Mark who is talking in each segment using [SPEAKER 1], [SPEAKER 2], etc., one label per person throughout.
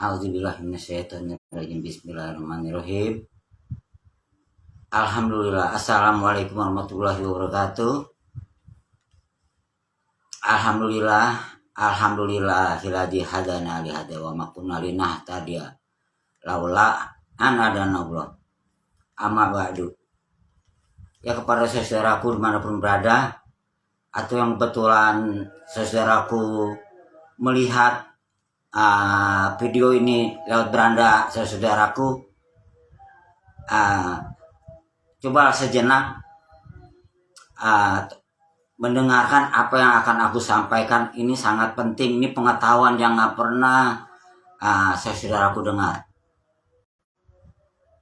[SPEAKER 1] A'udzubillahi minasyaitonirrajim. Bismillahirrahmanirrahim. Alhamdulillah. Assalamualaikum warahmatullahi wabarakatuh. Alhamdulillah hiladi hadana li hada wa ma kunna linahtadiya laula an hadana Allah. Amma ba'du. Ya, kepada saudaraku dimanapun berada, atau yang kebetulan saudaraku melihat video ini lewat beranda saudaraku, coba sejenak mendengarkan apa yang akan aku sampaikan. Ini sangat penting, ini pengetahuan yang gak pernah saudaraku dengar.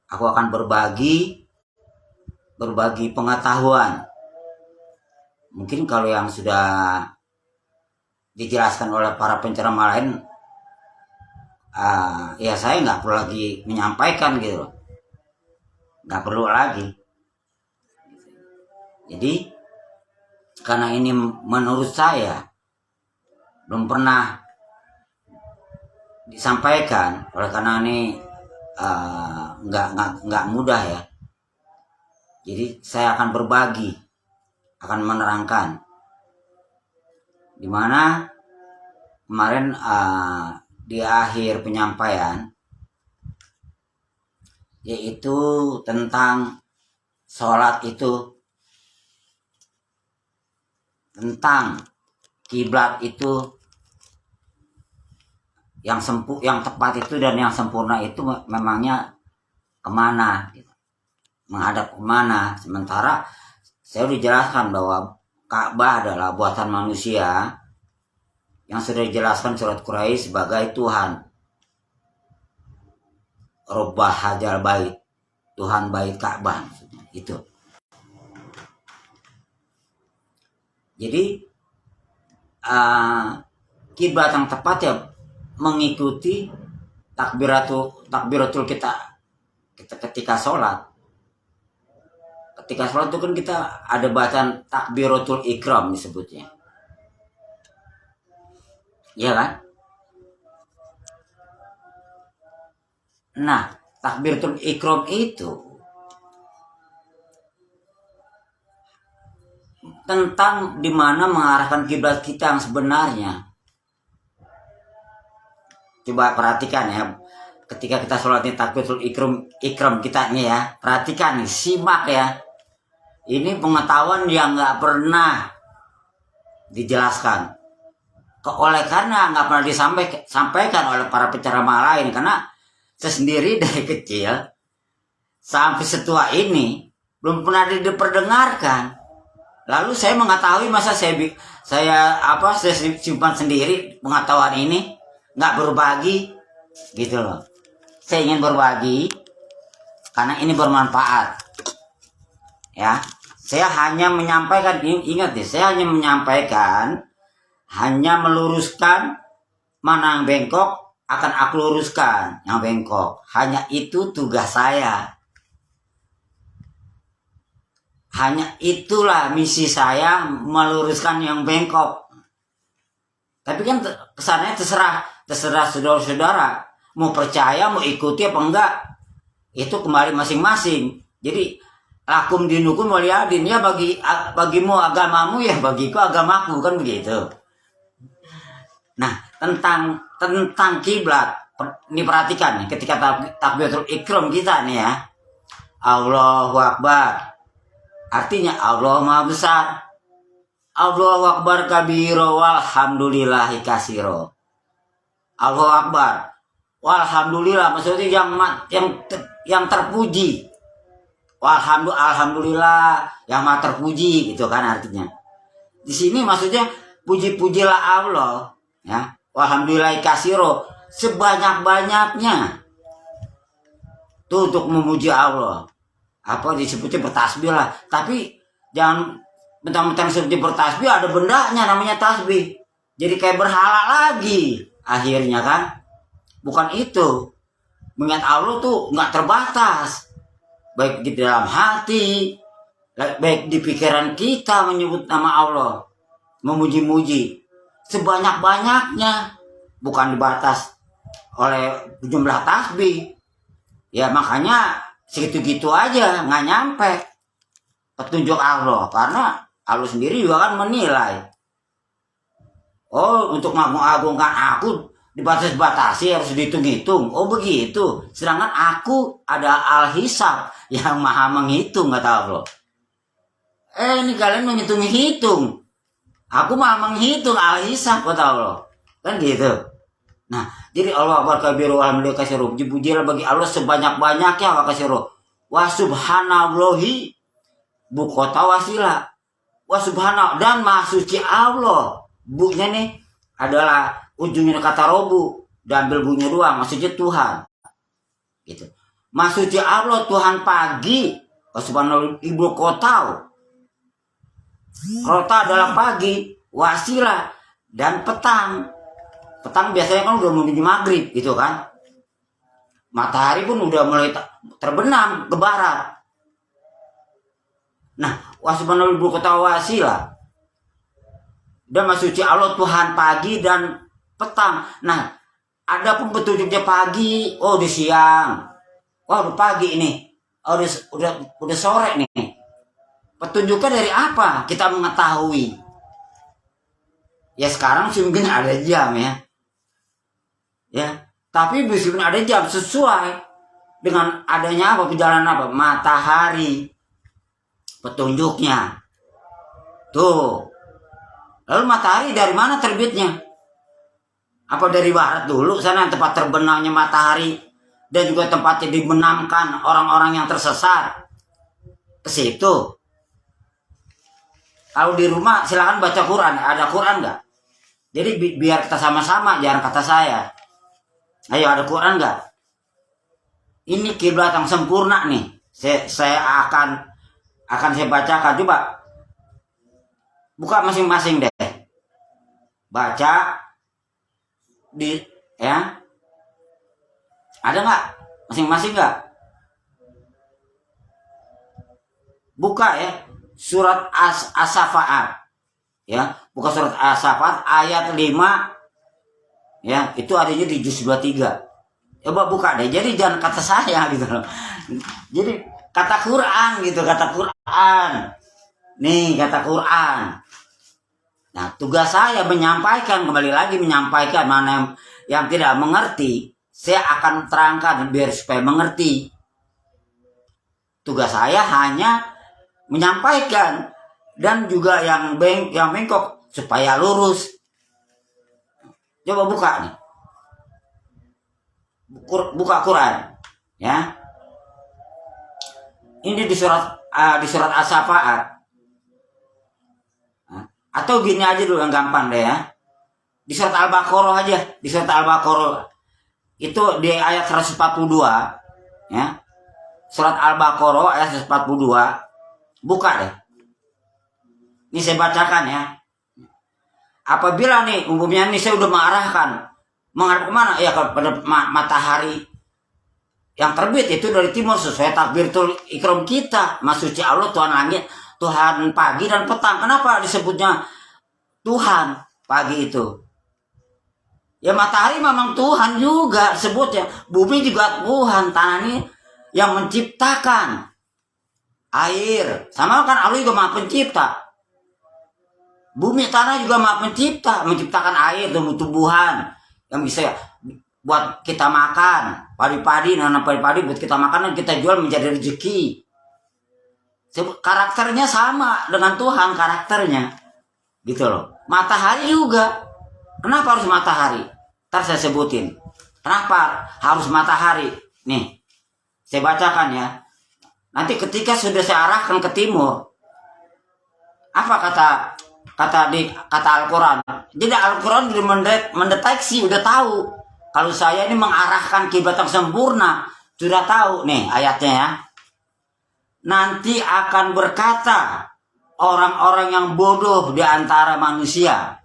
[SPEAKER 1] Aku akan berbagi pengetahuan. Mungkin kalau yang sudah dijelaskan oleh para penceramah lain, ya saya nggak perlu lagi menyampaikan gitu, nggak perlu lagi. Jadi karena ini menurut saya belum pernah disampaikan, oleh karena ini nggak mudah ya. Jadi saya akan berbagi, akan menerangkan, dimana kemarin di akhir penyampaian, yaitu tentang sholat itu, tentang kiblat itu, yang tepat itu dan yang sempurna itu memangnya kemana gitu, menghadap kemana. Sementara saya dijelaskan bahwa Ka'bah adalah buatan manusia yang sudah dijelaskan surat Quraisy sebagai Tuhan Rabbah Hadzal Bait, Tuhan Bait Ka'bah itu. Jadi kiblat yang tepat ya mengikuti takbiratul kita ketika sholat. Ketika sholat itu kan kita ada bacaan takbiratul ikram disebutnya, iya kan? Nah, takbiratul ikram itu tentang dimana mengarahkan kiblat kita yang sebenarnya. Coba perhatikan ya, ketika kita sholat ini takbiratul ikram kita nih ya, perhatikan nih, simak ya. Ini pengetahuan yang nggak pernah dijelaskan, karena nggak pernah disampaikan oleh para penceramah lain. Karena saya sendiri dari kecil sampai setua ini belum pernah diperdengarkan. Lalu saya mengetahui, masa saya simpan sendiri pengetahuan ini, nggak berbagi gitu loh. Saya ingin berbagi karena ini bermanfaat ya. Saya hanya menyampaikan, ingat nih, saya hanya menyampaikan, hanya meluruskan mana yang bengkok akan aku luruskan yang bengkok. Hanya itu tugas saya. Hanya itulah misi saya, meluruskan yang bengkok. Tapi kan kesannya terserah saudara-saudara mau percaya, mau ikuti apa enggak, itu kembali masing-masing. Jadi lakum dinukum waliyadin, ya bagimu agamamu, ya bagiku agamaku, kan begitu. Nah, tentang kiblat ini perhatikan nih, ketika takbiratul ikram kita nih ya, Allahu Akbar, artinya Allah Maha Besar. Allahu Akbar kabiro walhamdulillahi kasiro. Allahu Akbar walhamdulillah, maksudnya yang terpuji. Alhamdulillah yang Maha terpuji, gitu kan artinya. Di sini maksudnya puji-pujilah Allah ya. Walhamdulillahi kasiro, sebanyak-banyaknya. Tuh untuk memuji Allah. Apa disebutnya bertasbih lah. Tapi jangan mentang-mentang seperti bertasbih ada bendanya namanya tasbih. Jadi kayak berhala lagi akhirnya kan. Bukan itu. Mengingat Allah tuh nggak terbatas. Baik di dalam hati, baik di pikiran kita menyebut nama Allah, memuji-muji sebanyak-banyaknya, bukan dibatas oleh jumlah tasbih. Ya makanya segitu-gitu aja, nggak nyampe petunjuk Allah, karena Allah sendiri juga kan menilai. Oh, untuk mengagung-agungkan aku dibatas-batasi, harus dihitung-hitung. Oh begitu. Sedangkan aku ada al-hisab yang maha menghitung, kata Allah. Ini kalian menghitung-hitung. Aku maha menghitung al-hisab, kata Allah. Kan gitu. Nah, jadi Allah akbar kabiru alhamdulillah katsiru. Dipujilah bagi Allah sebanyak-banyaknya wa katsiru. Wa subhanallahi bukota wasila. Wa subhana, dan maha suci Allah. Bu-nya nih adalah ujungnya kata robu, dan ambil bunyi doang, maksudnya Tuhan. Gitu. Maha suci Allah Tuhan pagi. Wa subhanallahi ibu kota. Kota adalah pagi, wasila dan petang. Petang biasanya kan udah menuju maghrib gitu kan. Matahari pun udah mulai terbenam ke barat. Nah, wasubhanallah kota wasila. Dan suci Allah Tuhan pagi dan petang. Nah, ada pun petunjuknya pagi, oh di siang. Wah, udah pagi ini. Oh, udah sore nih. Petunjuknya dari apa? Kita mengetahui. Ya sekarang sih mungkin ada jam ya. Ya, tapi meskipun ada jam sesuai dengan adanya apa, perjalanan apa, matahari petunjuknya tuh. Lalu matahari dari mana terbitnya? Apa dari barat dulu sana tempat terbenamnya matahari, dan juga tempatnya dibenamkan orang-orang yang tersesat ke situ? Kalau di rumah silakan baca Quran. Ada Quran nggak? Jadi biar kita sama-sama, jangan kata saya. Ayo, ada Quran nggak? Ini kiblat yang sempurna nih. Saya akan saya bacakan. Coba buka masing-masing deh. Baca di ya. Ada nggak? Masing-masing nggak? Buka ya. Surat As-Safaat. Ya, buka surat As-Safaat ayat 5. Ya, itu adanya di juz 23. Coba buka deh. Jadi jangan kata saya gitu loh. Jadi kata Quran gitu, kata Quran. Nih, kata Quran. Nah, tugas saya menyampaikan, kembali lagi menyampaikan, mana yang tidak mengerti, saya akan terangkan biar supaya mengerti. Tugas saya hanya menyampaikan, dan juga yang bengkok supaya lurus. Coba buka nih. Buka Quran, ya. Ini di surat As-Safaat. Atau gini aja dulu yang gampang deh ya. Di surat Al-Baqarah aja, di surat Al-Baqarah. Itu di ayat 142, ya. Surat Al-Baqarah ayat 142. Buka deh. Ini saya bacakan ya. Apabila nih umumnya nih saya udah mengarah kemana? Ya kepada matahari yang terbit itu dari timur sesuai takbiratul ikram kita. Maha suci Allah Tuhan langit, Tuhan pagi dan petang. Kenapa disebutnya Tuhan pagi itu? Ya matahari memang Tuhan juga sebutnya. Bumi juga Tuhan, tanah ini yang menciptakan. Air sama kan Allah juga maha pencipta. Bumi tanah juga maha pencipta, menciptakan air, tumbuh-tumbuhan yang bisa buat kita makan, padi-padi, nanam padi-padi buat kita makan dan kita jual menjadi rezeki. Karakternya sama dengan Tuhan, karakternya gitu loh. Matahari juga. Kenapa harus matahari? Ntar saya sebutin kenapa harus matahari. Nih saya bacakan ya. Nanti ketika sudah saya arahkan ke timur, apa kata Al-Quran? Jadi Al-Quran sudah mendeteksi, udah tahu kalau saya ini mengarahkan kiblat yang sempurna. Sudah tahu nih ayatnya ya. Nanti akan berkata orang-orang yang bodoh di antara manusia,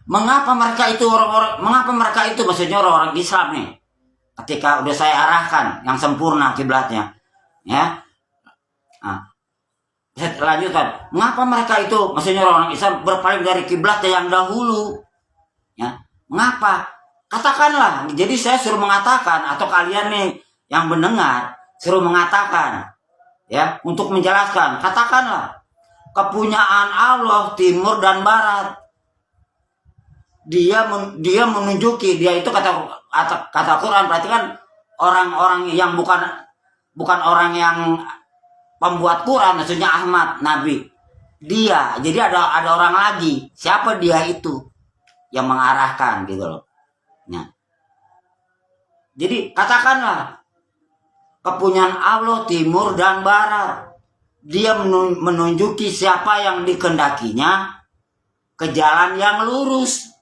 [SPEAKER 1] mengapa mereka itu maksudnya orang-orang Islam nih, ketika udah saya arahkan yang sempurna kiblatnya, ya. Nah, saya lanjutkan. Mengapa mereka itu, maksudnya orang Islam, berpaling dari kiblatnya yang dahulu? Ya, mengapa? Katakanlah. Jadi saya suruh mengatakan, atau kalian nih yang mendengar suruh mengatakan, ya, untuk menjelaskan. Katakanlah, kepunyaan Allah timur dan barat. Dia menunjuki, dia itu kata Quran, berarti kan orang-orang yang bukan orang yang pembuat Quran, maksudnya Ahmad Nabi. Dia, jadi ada orang lagi. Siapa dia itu yang mengarahkan gitu loh. Nah, jadi katakanlah, kepunyaan Allah timur dan barat. Dia menunjuki siapa yang dikehendakinya ke jalan yang lurus.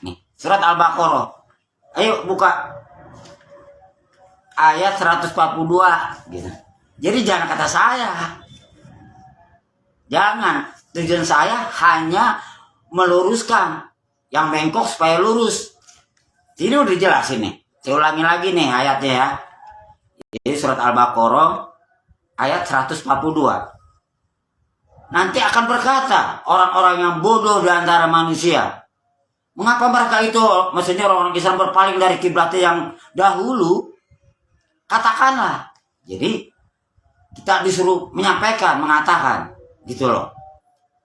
[SPEAKER 1] Nih, surat Al-Baqarah. Ayo buka ayat 142 gitu. Jadi jangan kata saya. Jangan. Tujuan saya hanya meluruskan yang bengkok supaya lurus. Ini udah dijelasin nih. Saya ulangi lagi nih ayatnya ya. Jadi surat Al-Baqarah ayat 142. Nanti akan berkata orang-orang yang bodoh di antara manusia. Mengapa mereka itu, maksudnya orang-orang Islam berpaling dari kiblatnya yang dahulu? Katakanlah. Jadi kita disuruh menyampaikan, mengatakan gitu loh.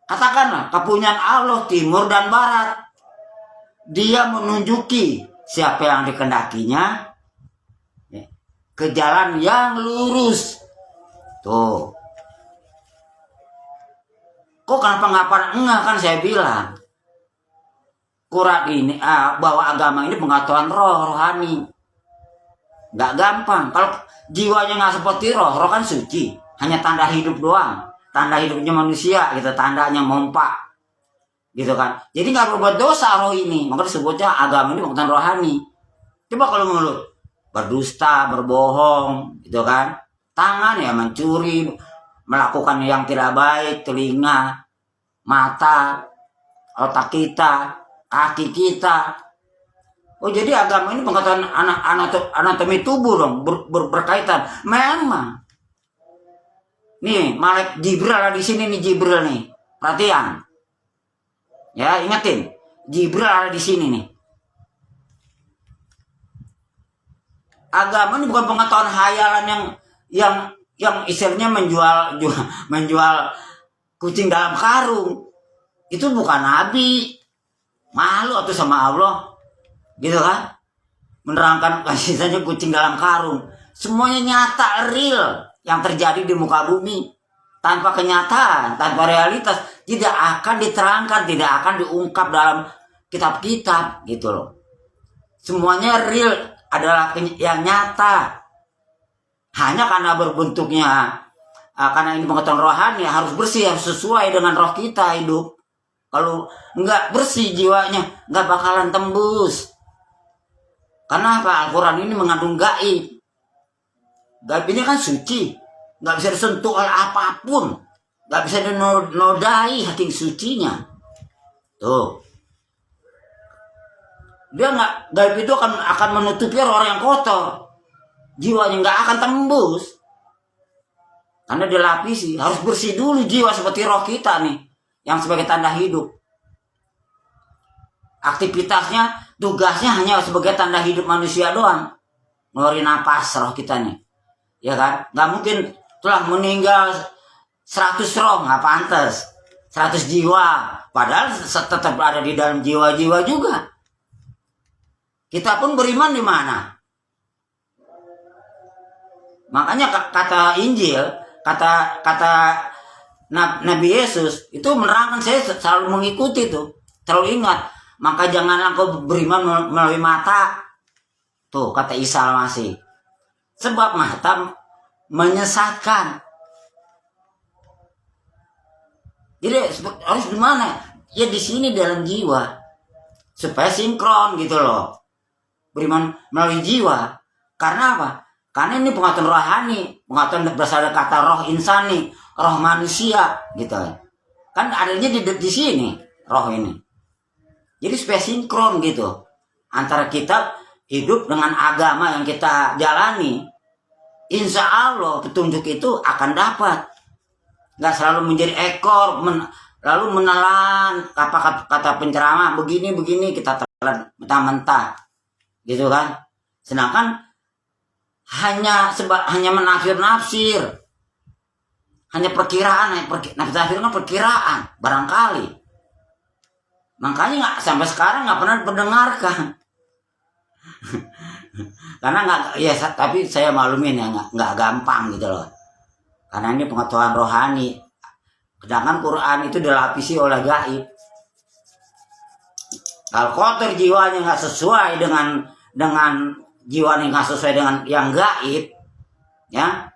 [SPEAKER 1] Katakanlah, kepunyaan Allah timur dan barat. Dia menunjuki siapa yang dikehendakinya ke jalan yang lurus. Tuh. Kok kenapa enggak kan saya bilang. Quran ini, bahwa agama ini pengetahuan rohani. Nggak gampang. Kalau jiwanya nggak seperti roh kan suci. Hanya tanda hidup doang. Tanda hidupnya manusia gitu, tandanya mompa. Gitu kan. Jadi nggak berbuat dosa roh ini. Maka disebutnya agama ini pengetahuan rohani. Coba kalau mulut berdusta, berbohong, gitu kan. Tangan ya mencuri, melakukan yang tidak baik, telinga, mata, otak kita, kaki kita. Oh, jadi agama ini pengetahuan anatomi tubuh dong, berkaitan. Memang. Nih, Malaikat Jibril ada di sini nih, Jibril nih. Perhatian. Ya, ingetin. Jibril ada di sini nih. Agama ini bukan pengetahuan hayalan yang istilahnya menjual kucing dalam karung. Itu bukan nabi. Malu atau sama Allah. Gitu kan? Menerangkan kasihnya kucing dalam karung. Semuanya nyata, real yang terjadi di muka bumi. Tanpa kenyataan, tanpa realitas, tidak akan diterangkan, tidak akan diungkap dalam kitab-kitab gitu loh. Semuanya real, adalah yang nyata. Hanya karena berbentuknya, karena ini pengetahuan rohani, harus bersih, harus sesuai dengan roh kita hidup. Kalau nggak bersih jiwanya, nggak bakalan tembus. Karena apa? Al-Quran ini mengandung gaib. Gaib ini kan suci, nggak bisa disentuh oleh apapun, nggak bisa dinodai hati sucinya. Tuh, dia nggak, gaib itu akan menutupi orang yang kotor, jiwanya nggak akan tembus, karena dilapisi. Harus bersih dulu jiwa seperti roh kita nih, yang sebagai tanda hidup. Aktivitasnya, tugasnya hanya sebagai tanda hidup manusia doang, ngeluarin napas roh kita nih. Ya kan, nggak mungkin telah meninggal 100 roh, nggak pantas 100 jiwa, padahal tetap ada di dalam jiwa-jiwa juga. Kita pun beriman di mana? Makanya kata Injil, kata Nabi Yesus itu menerangkan, saya selalu mengikuti tuh, selalu ingat. Maka janganlah kau beriman melalui mata. Tuh kata Isa Al-Masih. Sebab mata menyesatkan. Jadi harus di mana? Ya di sini dalam jiwa. Supaya sinkron gitu loh. Beriman melalui jiwa. Karena apa? Karena ini pengetahuan rohani, pengetahuan berasal dari kata roh insani, roh manusia gitu. Kan adanya di sini roh ini. Jadi supaya sinkron gitu antara kita hidup dengan agama yang kita jalani. Insya Allah petunjuk itu akan dapat. Gak selalu menjadi ekor, lalu menelan apa kata penceramah begini kita mentah-mentah gitu kan. Sedangkan hanya menafsir, hanya perkiraan, tafsir kan perkiraan barangkali. Makanya sampai sekarang nggak pernah mendengarkan. Karena tapi saya maklumin ya, nggak gampang gitu loh. Karena ini pengetahuan rohani. Sedangkan Quran itu dilapisi oleh gaib. Kalau kotor jiwanya nggak sesuai dengan jiwanya nggak sesuai dengan yang gaib, ya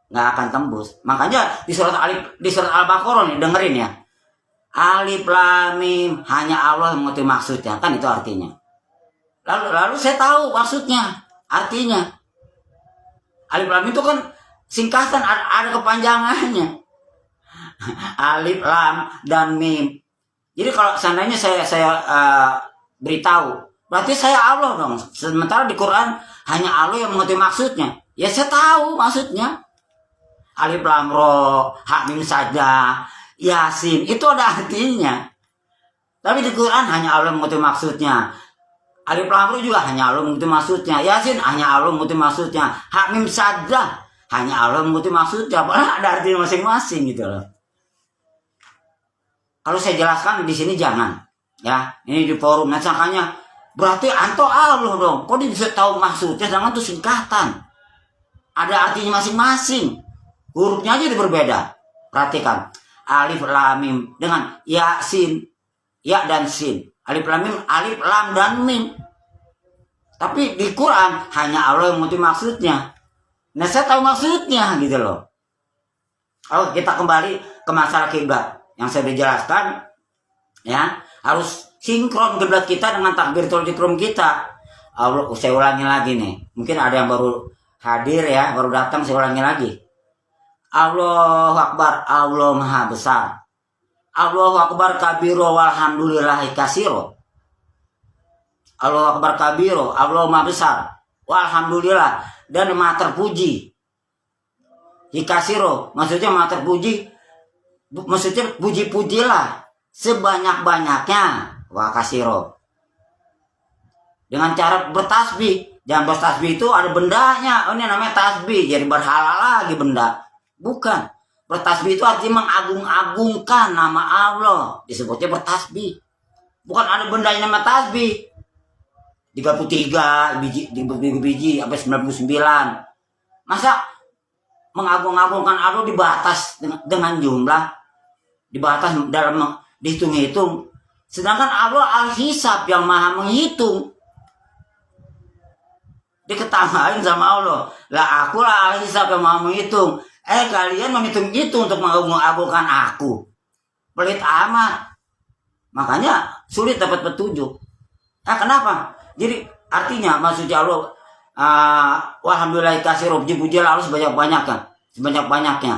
[SPEAKER 1] nggak akan tembus. Makanya di surat Al-Baqarah nih, dengerin ya. Alif Lam Mim, hanya Allah yang mengerti maksudnya, kan itu artinya. Lalu saya tahu maksudnya, artinya. Alif Lam Mim itu kan singkatan, ada kepanjangannya. Alif Lam dan Mim. Jadi kalau seandainya saya beritahu, berarti saya Allah dong. Sementara di Quran hanya Allah yang mengerti maksudnya. Ya saya tahu maksudnya. Alif Lam Ra, Ha Mim Sajdah, Yasin, itu ada artinya. Tapi di Quran hanya Allah yang mengerti maksudnya. Alif Lam Ra juga hanya Allah yang mengerti maksudnya. Yasin hanya Allah yang mengerti maksudnya. Ha Mim Sajdah hanya Allah yang mengerti maksudnya. Padahal ada artinya masing-masing gitu loh. Kalau saya jelaskan di sini jangan, ya. Ini di forum, nah makanya berarti anto Allah dong. Kok dia bisa tahu maksudnya? Jangan itu singkatan. Ada artinya masing-masing. Hurufnya aja berbeda. Perhatikan. Alif Lam Mim dengan Yasin, ya dan sin. Alif Lam Mim, Alif Lam dan Mim. Tapi di Quran hanya Allah yang mengerti maksudnya. Nah saya tahu maksudnya gitu loh. Oh, kita kembali ke masalah kiblat. Yang saya dijelaskan, ya harus sinkron kiblat kita dengan takbiratul ihram kita. Saya ulangi lagi nih. Mungkin ada yang baru hadir ya, baru datang, saya ulangi lagi. Allahu Akbar, Allah Maha Besar. Allahu Akbar kabiro walhamdulillahi kasiro. Allahu Akbar kabiro, Allah Maha Besar. Walhamdulillah, dan Maha terpuji. Hikasiro, maksudnya Maha terpuji. Maksudnya puji-pujilah sebanyak-banyaknya. Wa kasiro. Dengan cara bertasbih. Jangan bertasbih itu ada bendanya. Oh, ini namanya tasbih. Jadi berhala lagi benda. Bukan. Bertasbih itu artinya mengagung-agungkan nama Allah. Disebutnya bertasbih. Bukan ada benda yang nama tasbih. 33 biji sampai 99. Masa mengagung-agungkan Allah dibatas dengan jumlah, dibatas dalam dihitung-hitung. Sedangkan Allah Al-Hisab yang Maha menghitung. Diketawain sama Allah. Lah akulah Al-Hisab yang Maha menghitung. Kalian menghitung itu untuk mengagung-agungkan aku. Pelit amat. Makanya sulit dapat petunjuk. Nah kenapa? Jadi artinya maksudnya Allah walhamdulillah kasiro, puji-pujilah Allah sebanyak-banyaknya.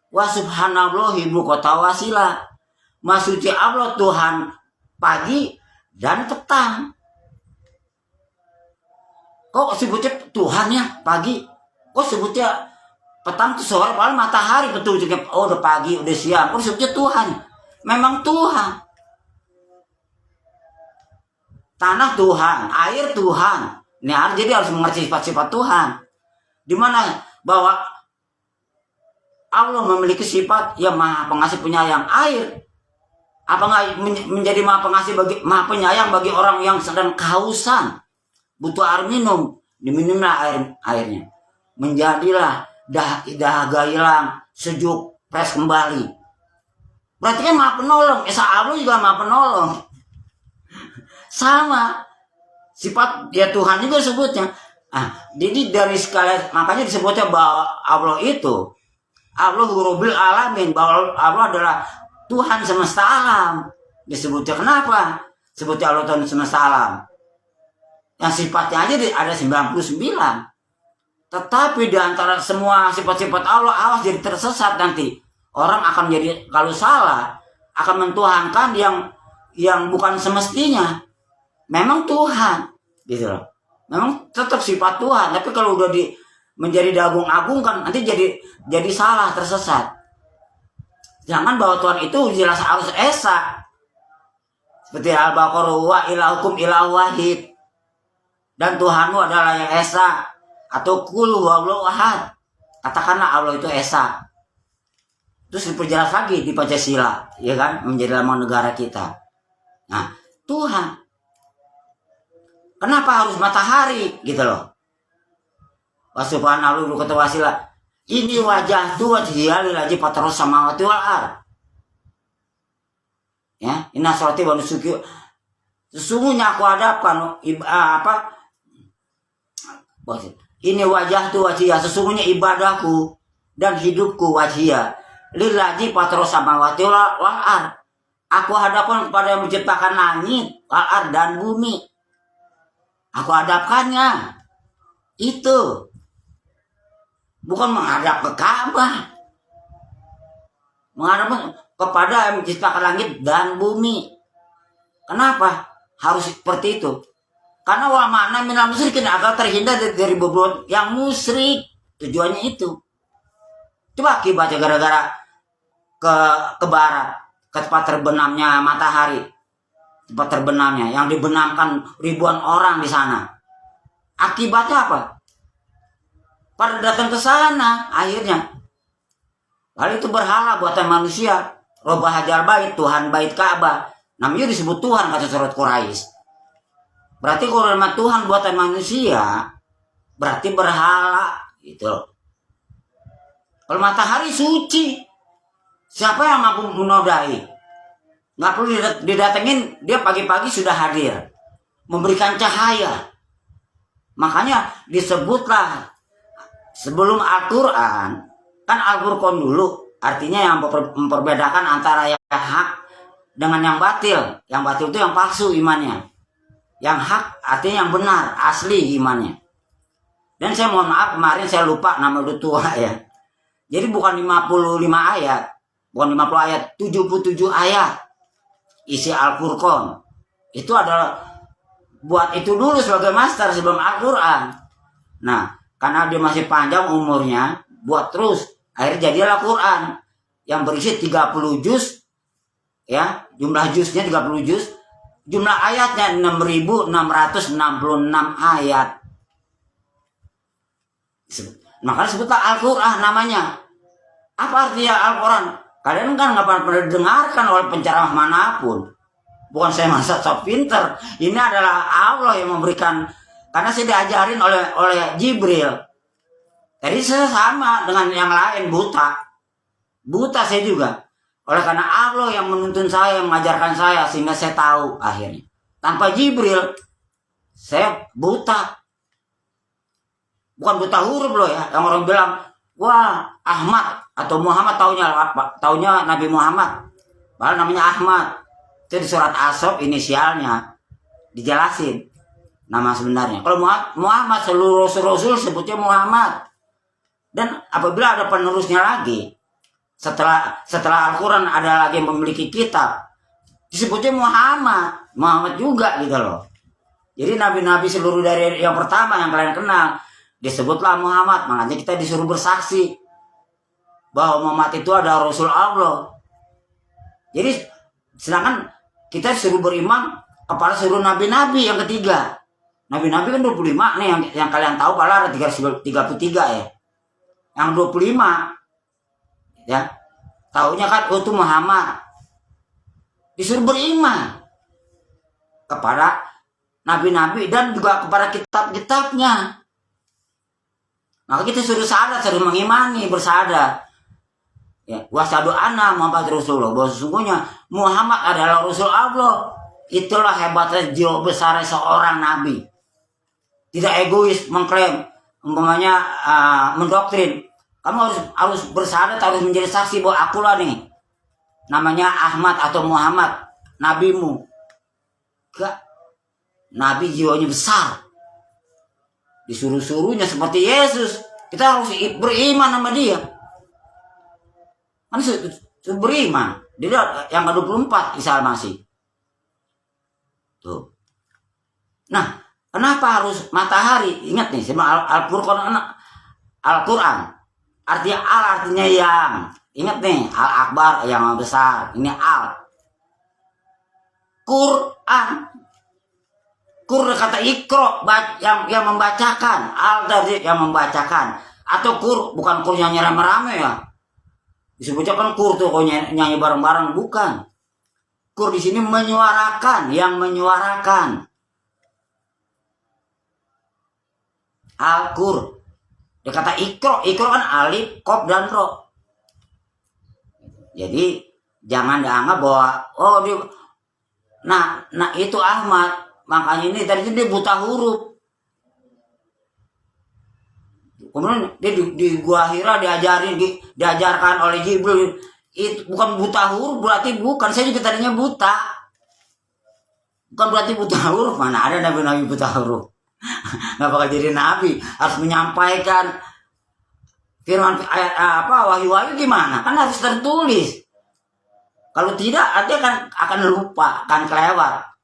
[SPEAKER 1] Wa subhanallah ibu kota wasilah. Maksudnya Allah Tuhan pagi dan petang. Kok sebutnya Tuhan ya pagi? Kok sebutnya petang itu sore? Padahal matahari petunjuknya. Oh udah pagi, udah siang. Kok sebutnya Tuhan? Memang Tuhan. Tanah Tuhan, air Tuhan. Ini jadi harus mengerti sifat-sifat Tuhan. Di mana bahwa Allah memiliki sifat yang Maha Pengasih Penyayang. Air apa nggak menjadi Maha Pengasih Maha Penyayang bagi orang yang sedang kehausan, butuh air minum, diminumlah airnya. Menjadilah dahaga hilang, sejuk, fresh kembali. Berarti kan Maha Penolong. Esa Allah juga Maha Penolong. Sama sifat ya Tuhan juga sebutnya. Jadi dari sekali makanya disebutnya bahwa Allah itu Allah Rabbil Alamin, bahwa Allah adalah Tuhan semesta alam. Disebutnya kenapa? Sebutnya Allah Tuhan semesta alam. Yang sifatnya aja ada 99. Tetapi di antara semua sifat-sifat Allah, awas jadi tersesat nanti. Orang akan jadi kalau salah akan mentuhankan yang bukan semestinya. Memang Tuhan, gitu loh. Memang tetap sifat Tuhan, tapi kalau udah menjadi diagung-agungkan nanti jadi salah, tersesat. Jangan bahwa Tuhan itu jelas harus esa. Seperti Al-Baqarah, wa ilahukum ilahu wahid. Dan Tuhanmu adalah yang esa. Atau kul huwallahu ahad. Katakanlah Allah itu esa. Terus diperjelas lagi di Pancasila, ya kan, menjadi lambang negara kita. Nah, Tuhan. Kenapa harus matahari gitu loh? Wa subhanahu wa ta'ala. Ini wajah tu wajhiya lillazi fatara samawati wal ardh. Ya, inna sholati wa nusuki. Sesungguhnya aku hadapkan ini wajah tu wajhiya, sesungguhnya ibadahku dan hidupku wajhiya lillazi fatara samawati wal ardh. Aku hadapkan kepada yang menciptakan langit, wal ardh dan bumi. Aku hadapkannya. Itu. Bukan menghadap ke Ka'bah. Menghadap kepada yang menciptakan langit dan bumi. Kenapa harus seperti itu? Karena wa ma'na minal musyrikin, agar terhindar dari beberapa yang musyrik. Tujuannya itu. Coba kita baca gara-gara ke barat, ke tempat terbenamnya matahari, tempat terbenamnya yang dibenamkan ribuan orang di sana. Akibatnya apa? Pada datang ke sana akhirnya. Lalu itu berhala buatan manusia. Rabbah hadzal bait, Tuhan bait Ka'bah. Namanya disebut Tuhan kata surat Quraisy. Berarti kalau nama Tuhan buatan manusia, berarti berhala gitu. Kalau matahari suci, siapa yang mampu menodai? Nggak perlu didatengin, dia pagi-pagi sudah hadir, memberikan cahaya. Makanya disebutlah sebelum Al-Quran, kan Al-Furqan dulu, artinya yang memperbedakan antara yang hak dengan yang batil. Yang batil itu yang palsu imannya. Yang hak artinya yang benar, asli imannya. Dan saya mohon maaf, kemarin saya lupa nama udah tua ya. Jadi bukan 55 ayat, bukan 50 ayat, 77 ayat isi Al-Furqan. Itu adalah buat itu dulu sebagai master sebelum Al-Quran. Nah, karena dia masih panjang umurnya, buat terus. Akhirnya jadilah Quran yang berisi 30 juz, ya, jumlah juznya 30 juz, jumlah ayatnya 6.666 ayat. Makanya sebutlah Al-Quran namanya. Apa artinya Al-Quran? Kalian kan nggak pernah dengarkan oleh penceramah manapun. Bukan saya masa sok pinter. Ini adalah Allah yang memberikan. Karena saya diajarin oleh Jibril. Jadi saya sama dengan yang lain, buta. Buta saya juga. Oleh karena Allah yang menuntun saya, mengajarkan saya, sehingga saya tahu akhirnya. Tanpa Jibril, saya buta. Bukan buta huruf loh ya. Yang orang bilang, wah Ahmad atau Muhammad taunya Nabi Muhammad. Padahal namanya Ahmad. Itu di surat As-Saff inisialnya. Dijelasin nama sebenarnya. Kalau Muhammad seluruh rasul sebutnya Muhammad. Dan apabila ada penerusnya lagi, setelah Al-Quran ada lagi yang memiliki kitab, disebutnya Muhammad juga gitu loh. Jadi nabi-nabi seluruh dari yang pertama yang kalian kenal disebutlah Muhammad. Makanya kita disuruh bersaksi bahwa Muhammad itu adalah Rasul Allah. Jadi sedangkan kita disuruh beriman kepada seluruh nabi-nabi yang ketiga. Nabi-nabi kan 25 nih yang kalian tahu, padahal ada 33 ya. Yang 25 ya, taunya kan itu Muhammad. Disuruh beriman kepada nabi-nabi dan juga kepada kitab-kitabnya. Maka kita suruh sadar, suruh mengimani, bersadar. Ya, wasyhadu anna Muhammad Rasulullah, bahwa sesungguhnya Muhammad adalah Rasul Allah. Itulah hebatnya jiwa besar seorang nabi. Tidak egois mengklaim, umpamanya mendoktrin. Kamu harus bersadar, harus menjadi saksi bahwa akulah nih namanya Ahmad atau Muhammad, nabimu. Enggak. Nabi jiwanya besar. Disuruh-suruhnya seperti Yesus. Kita harus beriman sama dia. Kan beriman. Dia yang ke-24 Isa Al-Masih. Tuh. Nah, kenapa harus matahari? Ingat nih, sama Al-Quran. Artinya al, artinya yang. Ingat nih, Al-Akbar yang besar. Ini al. Quran. Qur kata ikro yang membacakan, al dari yang membacakan, atau qur bukan qur nyanyi rame-rame ya. Disebutnya kan qur tuh kok nyanyi bareng-bareng, bukan. Qur di sini menyuarakan, yang menyuarakan. Al-Qur. Dia kata ikro kan alif, qaf dan ro. Jadi jangan dianggap bahwa nah itu Ahmad. Makanya ini tadi dia buta huruf. Kemudian dia di gua Hira diajarkan oleh Jibril. Itu bukan buta huruf, berarti bukan. Saya juga tadinya buta. Bukan berarti buta huruf. Mana ada nabi-nabi buta huruf. Nggak bakal jadi nabi. Harus menyampaikan firman ayat wahyu-wahyu gimana? Kan harus tertulis. Kalau tidak, dia akan lupa, akan kelewat.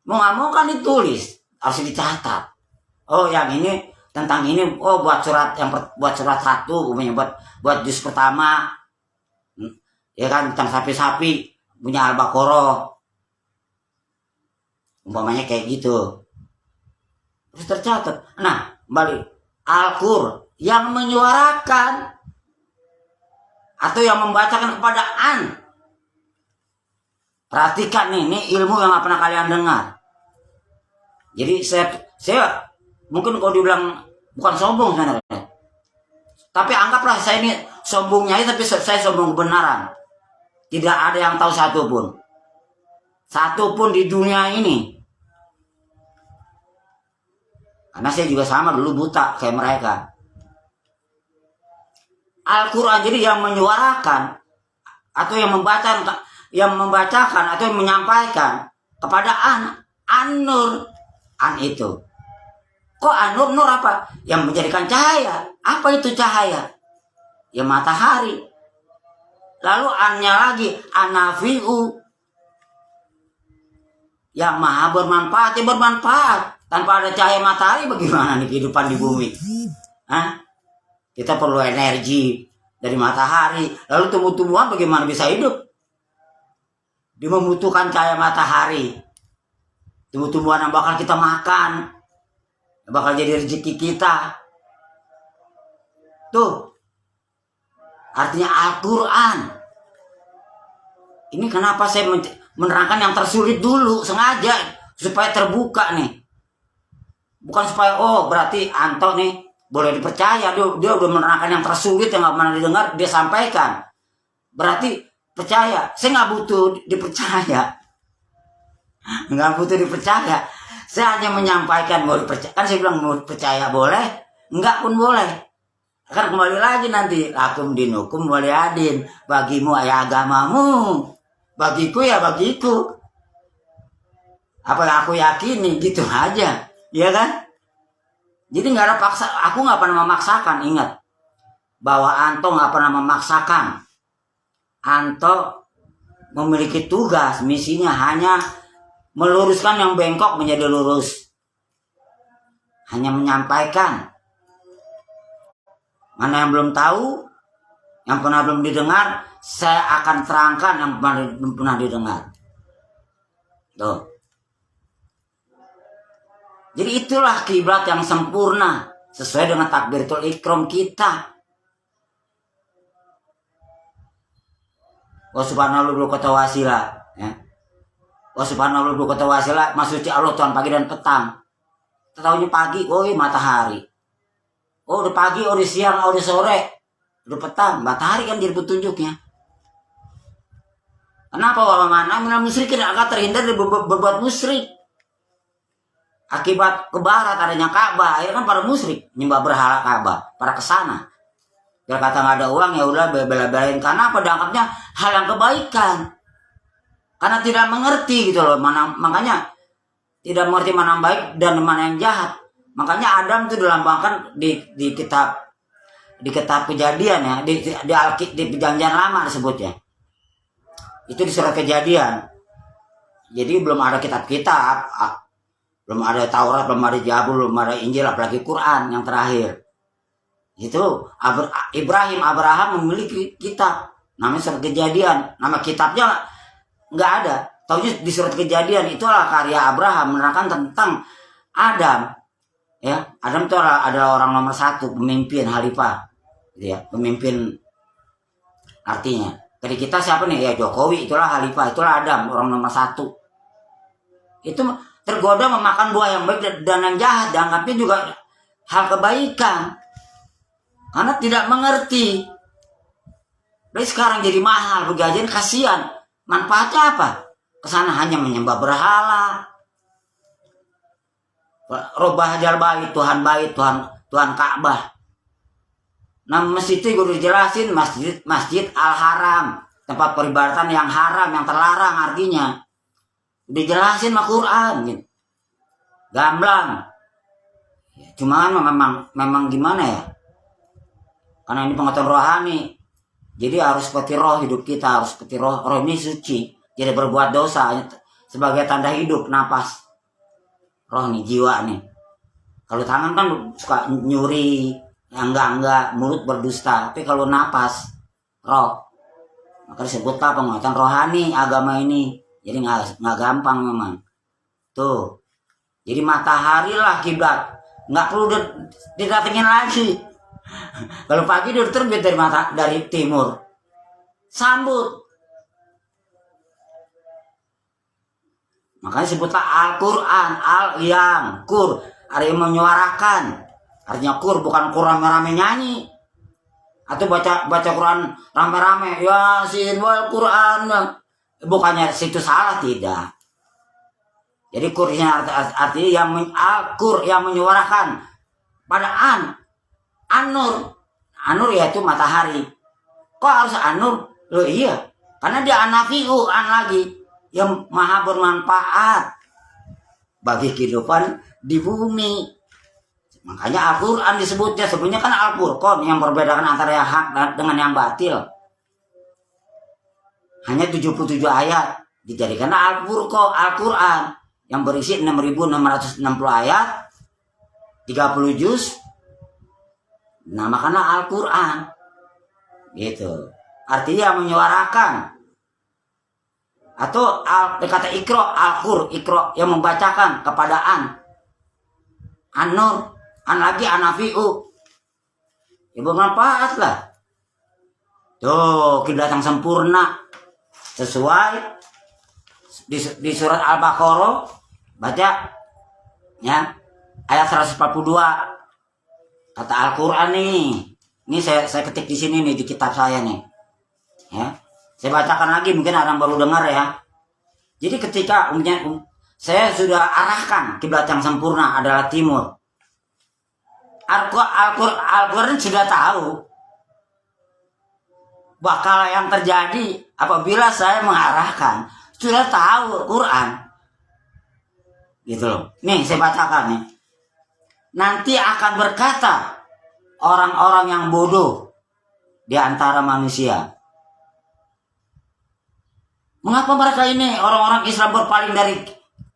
[SPEAKER 1] Mau nggak mau kan ditulis, harus dicatat. Oh yang ini tentang ini, buat surat buat surat 1, umumnya buat juz pertama, ya kan, tentang sapi-sapi punya Al-Baqarah, umpamanya kayak gitu, terus tercatat. Nah balik Al-Qur yang menyuarakan atau yang membacakan kepada an. Perhatikan ini ilmu yang gak pernah kalian dengar. Jadi saya mungkin kalau dibilang bukan sombong sebenarnya. Tapi anggaplah saya ini sombongnya, tapi saya sombong kebenaran. Tidak ada yang tahu satupun. Satupun di dunia ini. Karena saya juga sama dulu buta kayak mereka. Al-Quran jadi yang menyuarakan atau yang membacakan atau yang menyampaikan kepada An-Nur. An itu. Kok An-Nur? Nur apa? Yang menjadikan cahaya. Apa itu cahaya? Ya matahari. Lalu An-nya lagi An-Nafi'u. Yang maha bermanfaat. Ya bermanfaat. Tanpa ada cahaya matahari bagaimana nih kehidupan di bumi? Hah? Kita perlu energi dari matahari. Lalu tumbuh-tumbuhan bagaimana bisa hidup? Dia membutuhkan cahaya matahari. Tumbuh-tumbuhan yang bakal kita makan, yang bakal jadi rezeki kita. Tuh. Artinya Al-Quran. Ini kenapa saya menerangkan yang tersulit dulu, sengaja. Supaya terbuka nih. Bukan supaya, berarti Anto nih boleh dipercaya. Dia udah menerangkan yang tersulit, yang gak pernah didengar, dia sampaikan. Berarti percaya. Saya nggak butuh dipercaya, saya hanya menyampaikan. Mau dipercaya kan, saya bilang mau percaya boleh, enggak pun boleh. Kan kembali lagi nanti, lakum dinukum waliyadin. Bagimu ya agamamu, bagiku ya bagiku, apa yang aku yakini, gitu aja, ya kan. Jadi nggak ada paksa. Aku nggak pernah memaksakan. Ingat bahwa Anto nggak pernah memaksakan. Anto memiliki tugas, misinya hanya meluruskan yang bengkok menjadi lurus. Hanya menyampaikan. Mana yang belum tahu, yang pernah belum didengar, saya akan terangkan yang belum pernah didengar. Tuh. Jadi itulah kiblat yang sempurna sesuai dengan takbiratul ikram kita. Wa subhanallah berkata wasilah, ya. Wa subhanallah berkata wasilah, maksudnya Allah Tuhan pagi dan petang. Tahunya pagi, matahari. Udah pagi, udah siang, udah sore, udah petang. Matahari kan jadi petunjuknya. Kenapa wa mana minal musyrikin, agar terhindar dari berbuat musyrik. Akibat ke barat adanya Ka'bah, akhirnya kan para musyrik nyembah berhala Ka'bah, para kesana. Dia kata nggak ada uang, ya udah bela-belain. Karena apa? Dianggapnya hal yang kebaikan. Karena tidak mengerti gitu loh. Makanya tidak mengerti mana yang baik dan mana yang jahat. Makanya Adam itu dilambangkan di kitab Kejadian ya, di Perjanjian Lama disebutnya. Itu di surat Kejadian. Jadi belum ada kitab-kitab, belum ada Taurat, belum ada Zabur, belum ada Injil, apalagi Quran yang terakhir. Itu Abraham memiliki kitab namanya surat Kejadian. Nama kitabnya nggak ada, Tahu di surat Kejadian itulah karya Abraham menerangkan tentang Adam. Ya, Adam itu adalah orang nomor satu, pemimpin Khalifah, gitu ya, pemimpin artinya. Jadi kita siapa nih? Ya Jokowi, itulah Khalifah, itulah Adam, orang nomor satu. Itu tergoda memakan buah yang baik dan yang jahat, dianggapnya juga hal kebaikan karena tidak mengerti. Jadi sekarang jadi mahal pegajian, kasihan. Manfaatnya apa? Kesana hanya menyembah berhala. Robah Hajal Bait, Tuhan Ka'bah. Nah, masjid itu gue dijelasin masjid Al-Haram, tempat peribadatan yang haram, yang terlarang artinya. Dijelasin sama Quran gitu. Gamblang. Cuman memang gimana ya? Karena ini pengetahuan rohani. Jadi harus seperti roh hidup kita, harus seperti roh ini suci. Jadi berbuat dosa sebagai tanda hidup, napas. Roh nih, jiwa nih. Kalau tangan kan suka nyuri, enggak, mulut berdusta. Tapi kalau napas, roh. Maka disebutlah penguatan rohani agama ini. Jadi nggak gampang memang. Tuh. Jadi matahari lah kiblat. Nggak perlu didatengin lagi. Kalau pagi dia terbit dari timur. Sambut. Makanya sebutlah Al-Quran, Al-Yang, Kur, ada yang menyuarakan. Artinya Kur bukan Kur rame-rame nyanyi. Atau baca Quran rame-rame, Yasin wal Quran. Bukannya situ salah, tidak. Jadi Kurnya artinya yang Al-Kur yang menyuarakan. Pada An-Nur. An-Nur yaitu matahari. Kok harus An-Nur? Loh iya, karena dia An-Nafi'u, lagi. Yang maha bermanfaat bagi kehidupan di bumi. Makanya Al-Quran disebutnya, sebenarnya kan Al-Furqan yang membedakan antara yang hak dengan yang batil. Hanya 77 ayat dijadikan Al-Quran yang berisi 6.660 ayat, 30 juz. Namakanlah Al-Quran. Gitu. Artinya menyuarakan. Atau kata Iqra, Al-Qur, Iqra yang membacakan kepada An-Nur, lagi An-Nafi'u. Ya bermanfaat lah. Tuh, kiblat yang sempurna. Sesuai di surat Al-Baqarah, baca ya, ayat 142. Kata Al-Qur'an nih. Ini saya ketik di sini nih di kitab saya nih. Ya. Saya bacakan lagi, mungkin orang baru dengar ya. Jadi ketika saya sudah arahkan kiblat yang sempurna adalah timur. Al-Quran sudah tahu bakal yang terjadi apabila saya mengarahkan. Sudah tahu Quran. Gitu loh. Nih saya bacakan nih. Nanti akan berkata orang-orang yang bodoh di antara manusia. Mengapa mereka ini orang-orang Islam berpaling dari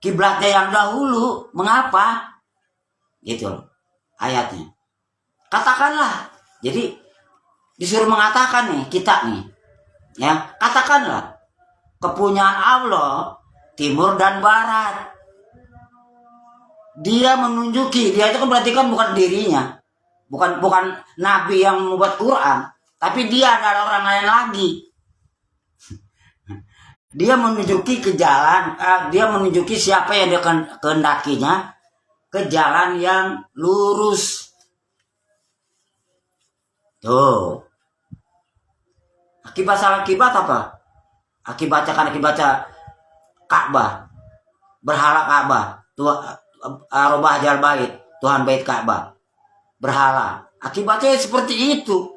[SPEAKER 1] kiblatnya yang dahulu? Mengapa? Gitu ayatnya. Katakanlah. Jadi disuruh mengatakan nih kita nih. Ya, katakanlah kepunyaan Allah timur dan barat. Dia menunjuki, dia itu kan berarti kan bukan dirinya. Bukan nabi yang membuat Quran, tapi dia adalah orang lain lagi. Dia menunjuki ke jalan, dia menunjuki siapa yang dia kehendakinya ke jalan yang lurus. Tuh. Akibat apa? Akibat Ka'bah. Berhala Ka'bah. Robah Hajal Bait, Tuhan Bait Ka'bah. Berhala. Akibatnya seperti itu.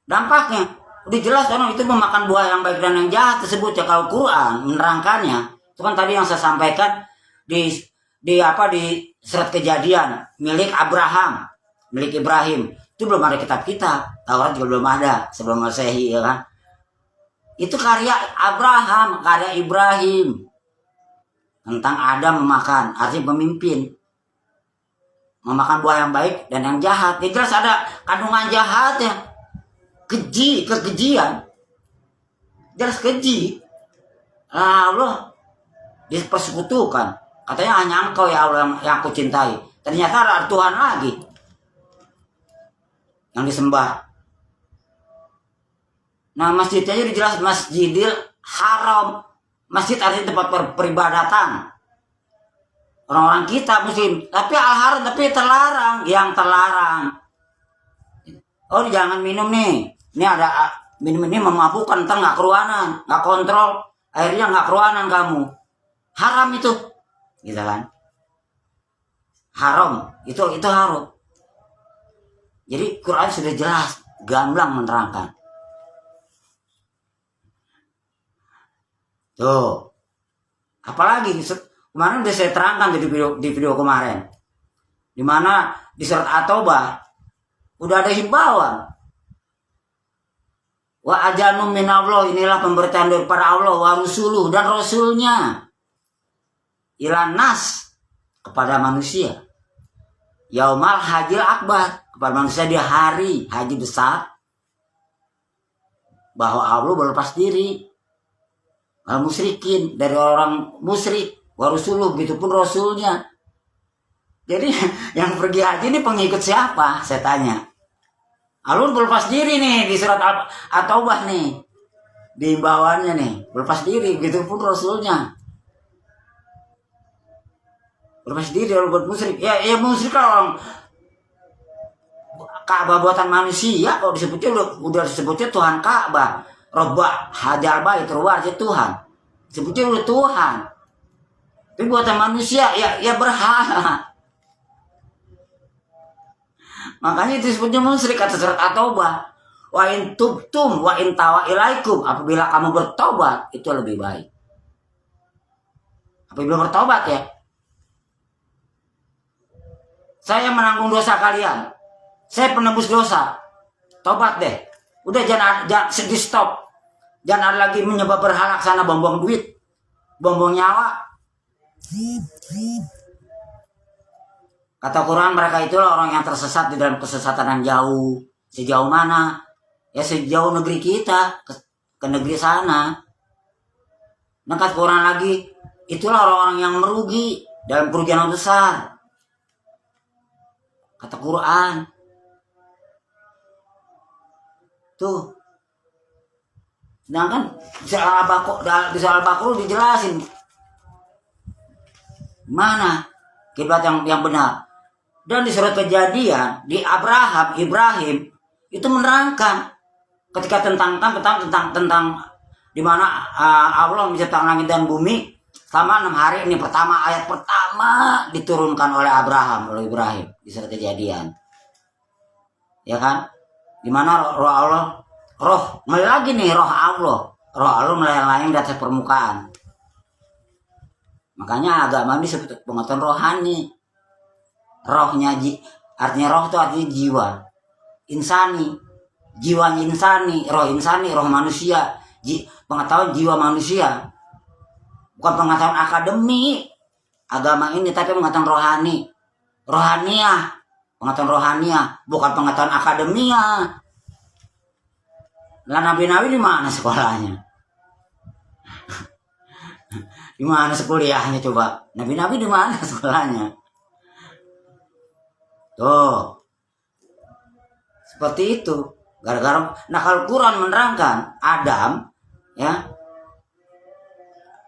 [SPEAKER 1] Dampaknya udah jelas kan, itu memakan buah yang baik dan yang jahat tersebut ya. Kalau Quran menerangkannya, itu kan tadi yang saya sampaikan di surat Kejadian milik Abraham, milik Ibrahim. Itu belum ada kitab kita, Taurat juga belum ada sebelum Masehi ya kan. Itu karya Abraham, karya Ibrahim tentang Adam memakan, artinya pemimpin memakan buah yang baik dan yang jahat. Ya jelas ada kandungan jahat ya. Kejian jelas keji. Lalu dipersekutukan. Katanya hanya engkau ya Allah yang aku cintai. Ternyata ada Tuhan lagi yang disembah. Nah, masjidnya jadi jelas Masjidil Haram. Masjid artinya tempat peribadatan orang-orang kita muslim. Tapi al-haram tapi terlarang, yang terlarang. Oh, jangan minum nih. Ini ada minum ini memabukkan, ntar nggak keruanan, nggak kontrol, akhirnya nggak keruanan kamu. Haram itu, gitu kan? Haram, itu haram. Jadi Quran sudah jelas, gamblang menerangkan. Tuh, apalagi kemarin udah saya terangkan di video kemarin, dimana di surat At-Taubah udah ada himbauan. Wa ajanum minallah, inilah pemberitaan daripada Allah wa rusuluh, dan rasulnya, ila nas, kepada manusia, yaumal hajil akbar, kepada manusia di hari haji besar, bahwa Allah berlepas diri al musyrikin, dari orang musyrik, wa rusuluh, begitupun rasulnya. Jadi yang pergi haji ini pengikut siapa? Saya tanya. Alun berlepas diri nih di surat At-Taubah nih, di himbauannya nih, berlepas diri, begitupun rasulnya. Berlepas diri kalau buat musyrik. Ya musyrik orang Ka'bah buatan manusia, kalau disebutnya udah disebutnya Tuhan Ka'bah, Rabbah Hajar Bait, artinya Tuhan. Disebutnya udah Tuhan. Tapi buatan manusia ya berhala. Makanya itu disebutnya musyrik, kata surat At-Taubah. Wa in tubtum wa in tawailaikum, apabila kamu bertobat itu lebih baik. Apabila bertobat ya. Saya menanggung dosa kalian. Saya penebus dosa. Tobat deh. Udah jangan di stop. Jangan ada lagi menyembah berhala sana, buang-buang duit, buang-buang nyawa. Kata Quran, mereka itulah orang yang tersesat di dalam kesesatan yang jauh. Sejauh mana? Ya sejauh negeri kita, ke negeri sana. Nah, kata Quran lagi, itulah orang-orang yang merugi dalam kerugian yang besar. Kata Quran. Tuh. Sedangkan di soal Al-Baqarah dijelasin mana kiblat yang benar. Dan di surat Kejadian, di Ibrahim itu menerangkan ketika tentang di mana Allah menciptakan langit dan bumi selama 6 hari. Ini ayat pertama diturunkan oleh Ibrahim di surat Kejadian. Ya kan? Di mana roh Allah melayang-layang di atas permukaan. Makanya agama ini disebut pengetahuan rohani. Rohnya artinya roh itu artinya jiwa. Insani, jiwanya insani, roh manusia, pengetahuan jiwa manusia. Bukan pengetahuan akademik agama ini, tapi pengetahuan rohani. Rohaniah, pengetahuan rohaniah, bukan pengetahuan akademia. Lah nabi-nabi di mana sekolahnya? Di mana sekuliahnya coba? Nabi-nabi di mana sekolahnya? Tuh. Seperti itu. Gara-gara kalau Quran menerangkan Adam ya,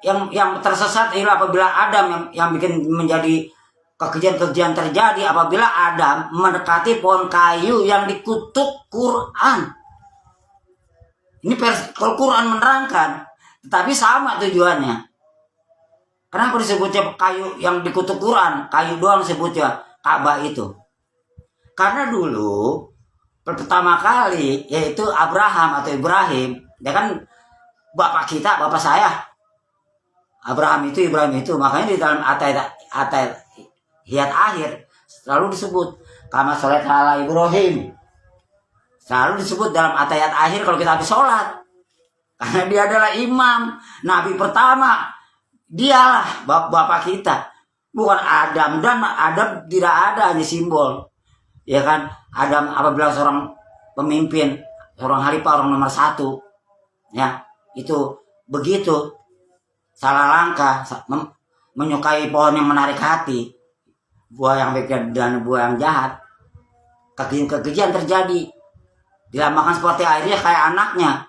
[SPEAKER 1] yang tersesat ialah apabila Adam yang bikin menjadi kekejian-kekejian terjadi apabila Adam mendekati pohon kayu yang dikutuk Quran. Ini kalau Quran menerangkan, tetapi sama tujuannya. Kenapa disebutnya kayu yang dikutuk Quran? Kayu doang disebutnya Ka'bah itu. Karena dulu pertama kali yaitu Ibrahim, dia kan bapak saya. Ibrahim itu, makanya di dalam ayat akhir selalu disebut kama sholat ala Ibrahim. Selalu disebut dalam ayat akhir kalau kita habis sholat. Karena dia adalah imam. Nabi pertama. Dialah bapak kita. Bukan Adam. Dan Adam tidak ada hanya simbol. Ya kan. Adam apabila seorang pemimpin. Seorang khalifah, orang nomor 1. Ya. Itu begitu. salah langkah, menyukai pohon yang menarik hati, buah yang baik dan buah yang jahat, kekejian terjadi. Dilambangkan seperti airnya kayak anaknya.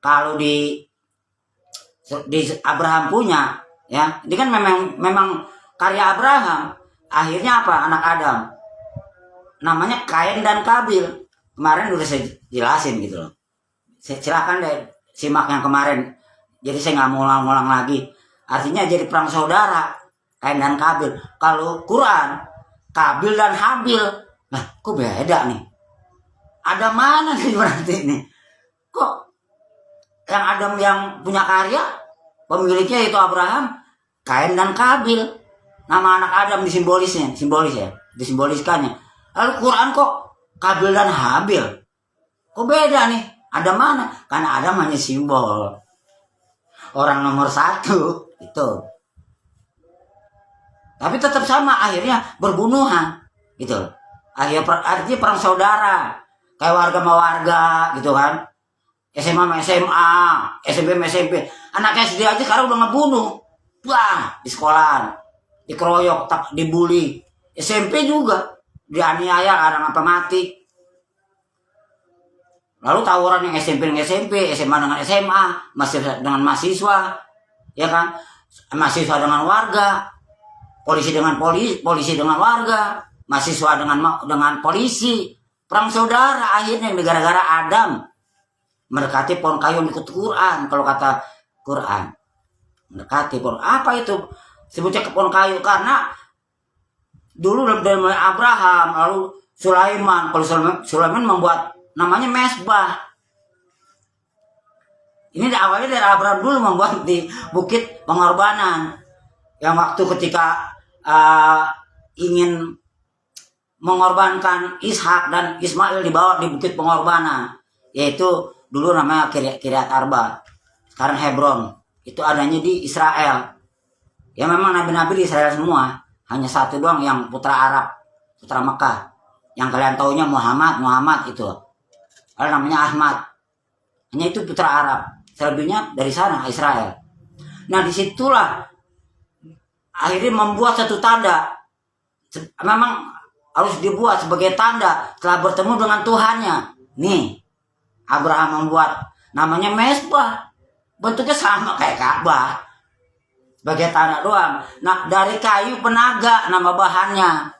[SPEAKER 1] Kalau di Abraham punya, ya, ini kan memang karya Abraham. Akhirnya apa? Anak Adam. Namanya Kain dan Kabil. Kemarin udah saya jelasin gitu loh. Silakan deh simak yang kemarin. Jadi saya nggak mau ulang-ulang lagi. Artinya jadi perang saudara, Kain dan Kabil. Kalau Quran, Kabil dan Habil. Nah, kok beda nih? Ada mana nih berarti nih? Kok yang Adam yang punya karya, pemiliknya itu Abraham, Kain dan Kabil. Nama anak Adam simbolis ya, disimboliskannya. Lalu Quran kok Kabil dan Habil? Kok beda nih? Ada mana? Karena Adam hanya simbol. Orang nomor 1 itu. Tapi tetap sama, akhirnya berbunuhan gitu. Artinya perang saudara. Kayak warga sama warga gitu kan. SMA sama SMA, SMP sama SMP. Anak SD aja sekarang udah ngebunuh. Wah, di sekolah. Dikeroyok, dibully. SMP juga. Dianiaya, kadang apa mati. Lalu tawuran yang SMP dengan SMP, SMA dengan SMA, mahasiswa dengan mahasiswa. Ya kan? Mahasiswa dengan warga. Polisi dengan polisi dengan warga. Mahasiswa dengan polisi. Perang saudara akhirnya gara-gara Adam mendekati pohon kayu ikut Quran. Kalau kata Quran, mendekati pohon apa itu sebutnya ke pohon kayu? Karena dulu dari mulai Abraham lalu Sulaiman. Kalau Sulaiman membuat namanya mesbah. Ini awalnya dari Abraham dulu membuat di bukit pengorbanan. Yang waktu ketika ingin mengorbankan Ishak dan Ismail dibawa di bukit pengorbanan, yaitu dulu namanya Kiryat Arba, sekarang Hebron. Itu adanya di Israel. Ya memang nabi-nabi di Israel semua, hanya satu doang yang putra Arab, putra Mekah. Yang kalian taunya Muhammad itu. Ada namanya Ahmad. Hanya itu putra Arab. Selebihnya dari sana Israel. Nah disitulah akhirnya membuat satu tanda. Memang harus dibuat sebagai tanda telah bertemu dengan Tuhannya. Nih, Abraham membuat namanya mesbah. Bentuknya sama kayak Ka'bah. Sebagai tanda doang. Nah, dari kayu penaga nama bahannya.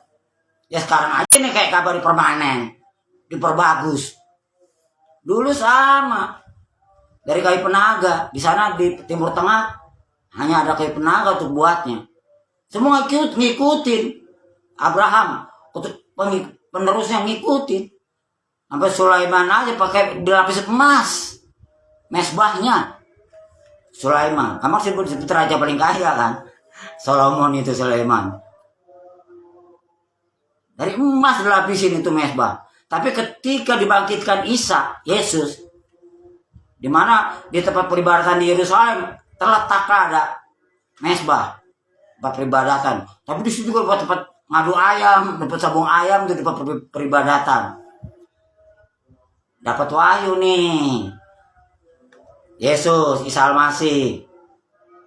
[SPEAKER 1] Ya sekarang aja nih kayak Ka'bah dipermanen. Diperbagus. Dulu sama. Dari kayu penaga. Di sana di Timur Tengah hanya ada kayu penaga untuk buatnya. Semua ngikutin Abraham. Penerusnya ngikutin. Sampai Sulaiman aja pakai dilapis emas mesbahnya. Sulaiman, kamu sebut raja paling kaya kan? Solomon itu Sulaiman. Dari emas dilapisin itu mesbah. Tapi ketika dibangkitkan Isa, Yesus, di mana di tempat peribadatan di Yerusalem terletaklah ada mesbah, tempat peribadatan. Tapi di situ juga buat tempat ngadu ayam, dapat sabung ayam itu dapat peribadatan. Dapat wahyu nih. Yesus, Isa Al-Masih.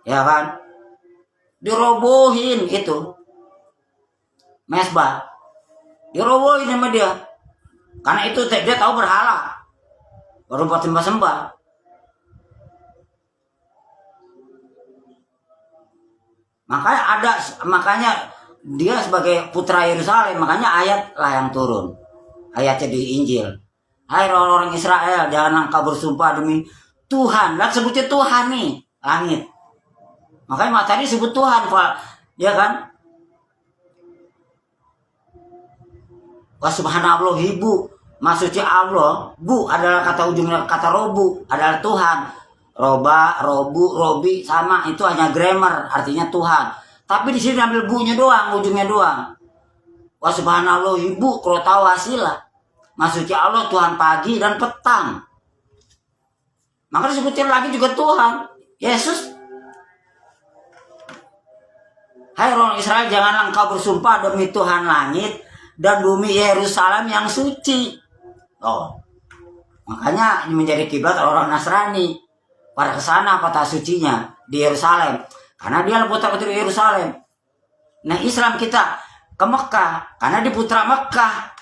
[SPEAKER 1] Ya kan? Dirobohin itu. Mesbah. Dirobohin sama dia. Karena itu dia tahu berhala. Baru buat sembah-sembah. Makanya dia sebagai putra Yerusalem, makanya ayat lah yang turun. Ayatnya di Injil. Hai orang-orang Israel, jangan engkau bersumpah demi Tuhan. Lah sebutnya Tuhan nih, langit. Makanya matahari sebut Tuhan, Pak. Ya kan? Wa subhanallah ibu. Maksudnya Allah, bu adalah kata ujungnya kata robu, adalah Tuhan. Roba, robu, robi sama, itu hanya grammar, artinya Tuhan. Tapi di sini ambil bunya doang, ujungnya doang. Wa subhanallah ibu, kalau tahu hasilnya. Maksudnya Allah Tuhan pagi dan petang. Maka disebutin lagi juga Tuhan. Yesus. Hai orang Israel, janganlah engkau bersumpah demi Tuhan langit dan bumi Yerusalem yang suci. Oh. Makanya ini menjadi kiblat orang Nasrani. Pada kesana kota sucinya di Yerusalem. karena dia putra putri Yerusalem. Nah Islam kita ke Mekah karena di putra Mekah.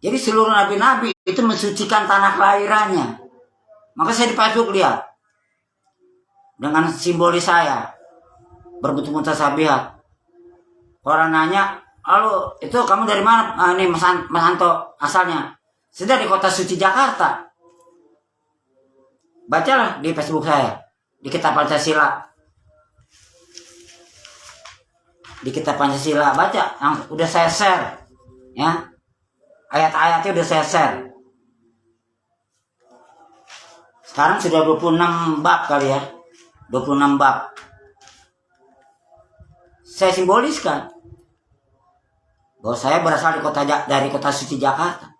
[SPEAKER 1] Jadi seluruh nabi-nabi itu mensucikan tanah kelahirannya. Maka saya di Facebook lihat dengan simbolis saya berbentuk mutasabihat. Orang nanya, halo itu kamu dari mana? Ini Mas Anto asalnya. Sudah di kota suci Jakarta. Bacalah di Facebook saya, di kitab Pancasila. Di kitab Pancasila baca, yang udah saya share, ya. Ayat-ayatnya udah saya share. Sekarang sudah 26 bab kali ya. 26 bab. Saya simboliskan bahwa saya berasal dari kota suci Jakarta.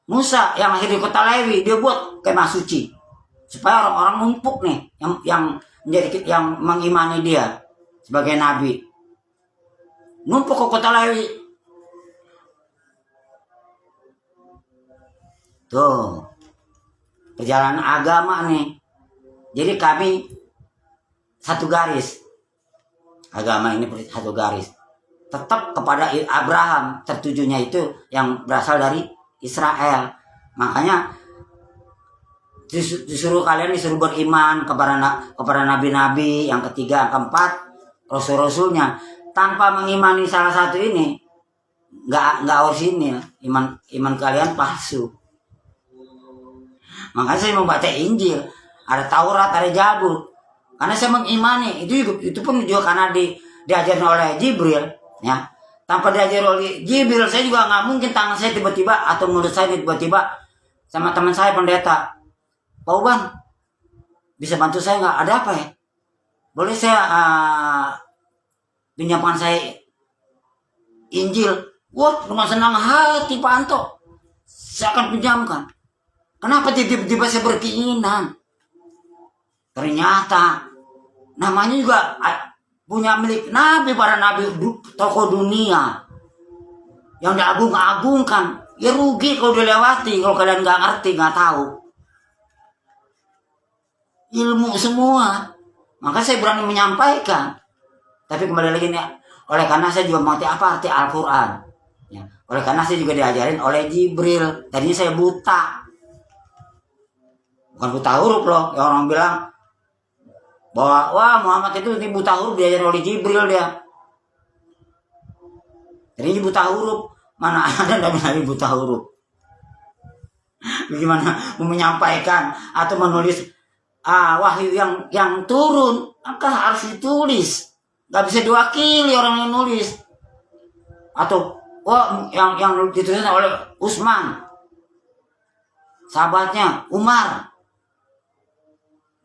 [SPEAKER 1] Musa yang lahir di kota Lewi, dia buat kemah suci supaya orang-orang numpuk nih yang mengimani dia sebagai nabi. Numpuk ke kota Lewi. Tuh. Perjalanan agama nih. Jadi kami satu garis. Agama ini satu garis. Tetap kepada Abraham, tertujunya itu yang berasal dari Israel. Makanya disuruh beriman kepada nabi-nabi, yang ketiga, yang keempat rasul-rasulnya. Tanpa mengimani salah satu ini nggak orisinil, iman kalian palsu. Makanya saya membaca Injil, ada Taurat, ada Zabur, karena saya mengimani itu pun juga karena diajarin oleh Jibril, ya. Tanpa diajar oleh Jibril, saya juga nggak mungkin tangan saya tiba-tiba atau mulut saya tiba-tiba sama teman saya pendeta, Pak Uban, bisa bantu saya nggak? Ada apa ya? Boleh saya pinjamkan saya Injil? Wah, dengan senang hati Pak Anto, saya akan pinjamkan. Kenapa tiba-tiba saya berkeinginan? Ternyata namanya juga punya milik nabi, para nabi tokoh dunia yang diagung-agungkan. Ya rugi kalau dilewati, kalau kalian nggak ngerti, nggak tahu ilmu semua. Maka saya berani menyampaikan. Tapi kembali lagi nih, oleh karena saya juga mengerti apa arti Al-Quran, ya. Oleh karena saya juga diajarin oleh Jibril. Tadinya saya buta, bukan buta huruf loh. Ya orang bilang bahwa wah Muhammad itu buta huruf, diajarin oleh Jibril dia. Jadi buta huruf, mana ada nabi buta huruf? Bagaimana menyampaikan atau menulis wahyu yang turun, maka harus ditulis. Gak bisa diwakili orang yang nulis. Atau yang dituliskan oleh Utsman, sahabatnya Umar,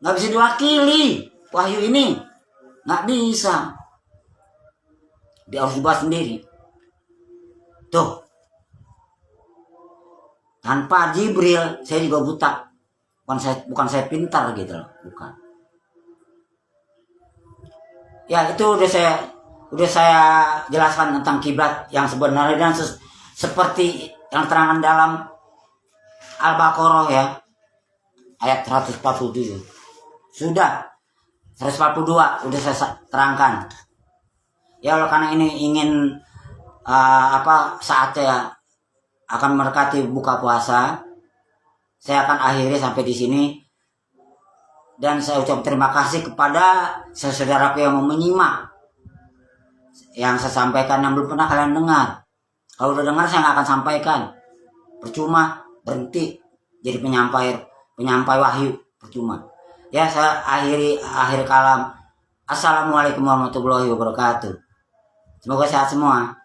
[SPEAKER 1] gak bisa diwakili. Wahyu ini nggak bisa, dia harus dibahas sendiri. Tuh, tanpa Jibril saya juga buta. Bukan saya pintar gitu loh, bukan. Ya itu udah saya jelaskan tentang kiblat yang sebenarnya dan seperti yang terangkan dalam Al-Baqarah ya, ayat 147. Sudah 142 udah saya terangkan. Ya Allah, karena ini ingin saatnya akan mendekati buka puasa, saya akan akhiri sampai di sini. Dan saya ucap terima kasih kepada saudaraku yang mau menyimak yang saya sampaikan yang belum pernah kalian dengar. Kalau udah dengar saya nggak akan sampaikan. Percuma, berhenti jadi penyampai wahyu, percuma. Ya, saya akhir kalam. Assalamualaikum warahmatullahi wabarakatuh. Semoga sehat semua.